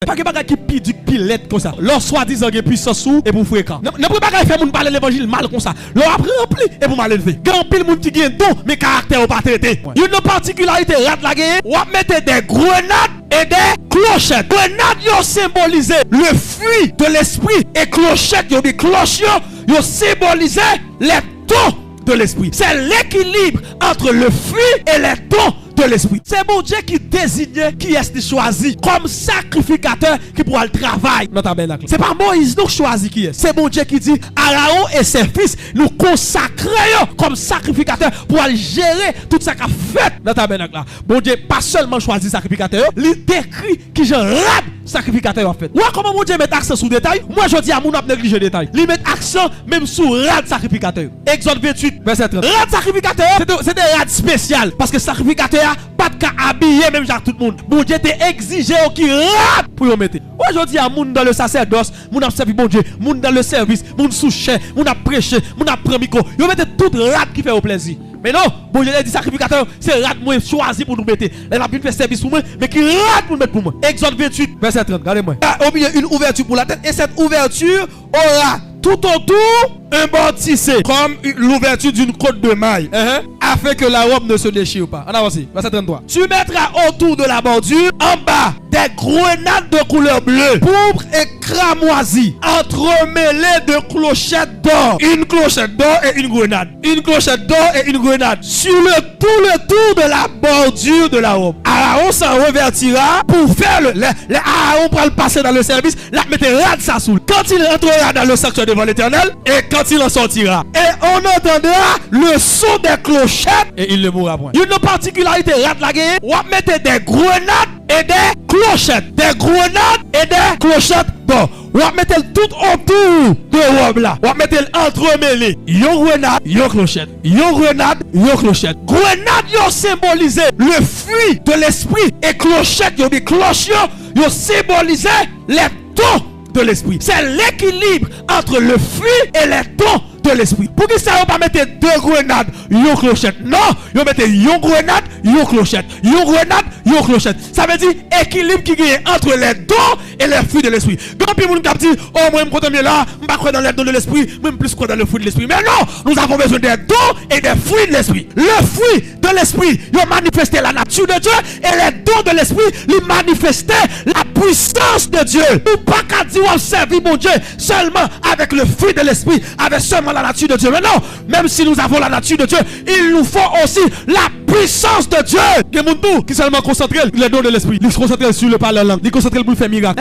Pas que bagage qui pis du pilette comme ça. Leur soi-disant que puissance sous et pour fréquent. Ne pouvez pas faire moun parler l'évangile mal comme ça. Leur après rempli et pour mal élevé. Grand pile moun qui gagne don mais caractère ou pas traité. Une particularité rat la guerre, ou mettre des grenades et des clochettes. Grenades yo symbolisé le fruit de l'esprit et clochettes yo des cloches yo symbolisé les dons de l'esprit. C'est l'équilibre entre le fruit et les dons de l'esprit. C'est bon Dieu qui désigne qui est choisi comme sacrificateur qui pourra le travail dans tabernacle. C'est pas Moïse nous choisi qui est. C'est bon Dieu qui dit Aaron et ses fils nous consacrer comme sacrificateur pour aller gérer tout ça qu'a fait dans tabernacle là. Bon Dieu pas seulement choisi sacrificateur, il décrit qui je rate sacrificateur en fait. Ou comment mon Dieu met accent sur détail? Moi je dis à mon n'a négligé détail. Il met accent même sur rate sacrificateur. Exode 28 verset 30. Rate sacrificateur, c'est des rate spécial parce que sacrificateur pas de cas habillé même genre tout le monde. Bon Dieu t'est exigé qui rate pour y mettre. Aujourd'hui à moun dans le sacerdoce, moun a servi bon Dieu, moun dans le service, moun sous-chef, moun a prêché, moun a pris micro. Yo mette tout rate qui fait au plaisir. Mais non, bon Dieu dit sacrificateur, c'est rate moi choisi pour nous mettre. Elle a bien fait service pour moi, mais qui rate pour mettre pour moi. Exode 28 verset 30, regardez-moi. Au milieu une ouverture pour la tête et cette ouverture aura tout autour un bord tissé comme l'ouverture d'une côte de maille afin que la robe ne se déchire pas. En avance, verset 33. Tu mettras autour de la bordure en bas des grenades de couleur bleue, pourpre et cramoisie entremêlées de clochettes d'or. Une clochette d'or et une grenade. Une clochette d'or et une grenade sur tout le tour de la bordure de la robe. Aaron s'en revertira pour faire Aaron pour le passer dans le service, la mettra ça sous. Quand il entrera dans le sanctuaire devant l'Éternel et quand il en sortira, et on entendra le son des clochettes et il ne mourra point. Une particularité rate la guerre, on mettre des grenades et des clochettes. Des grenades et des clochettes d'or. On va mettre tout autour de robe là. On va mettre entremêlé. Yon grenade, yon clochette. Yon grenade, yon clochette. Grenade yon symbolisé le fruit de l'esprit et clochette yon des cloches yon symbolisé les dons de l'esprit. C'est l'équilibre entre le fruit et les dons de l'esprit. Pour que ça ne pas mettre deux grenades, yon clochette. Non, yon mettre yon grenade, yon clochette. Yon grenade, yon clochette. Ça veut dire équilibre qui gagne entre les dons et les fruits de l'esprit. Quand puis moun k'ap dit, oh moi me content là, me pas croire dans les dons de l'esprit, même plus croire dans le fruit de l'esprit. Mais non, nous avons besoin des dons et des fruits de l'esprit. Le fruit de l'esprit, il manifestait la nature de Dieu et les dons de l'esprit, il manifestait la puissance de Dieu. Ou pas qu'à dire on servir mon Dieu seulement avec le fruit de l'esprit, avec seulement la nature de Dieu. Mais non, même si nous avons la nature de Dieu, il nous faut aussi la puissance de Dieu. Que mon tout qui seulement concentré les dons de l'esprit, il se concentre sur le parler langue, il concentre pour faire miracle.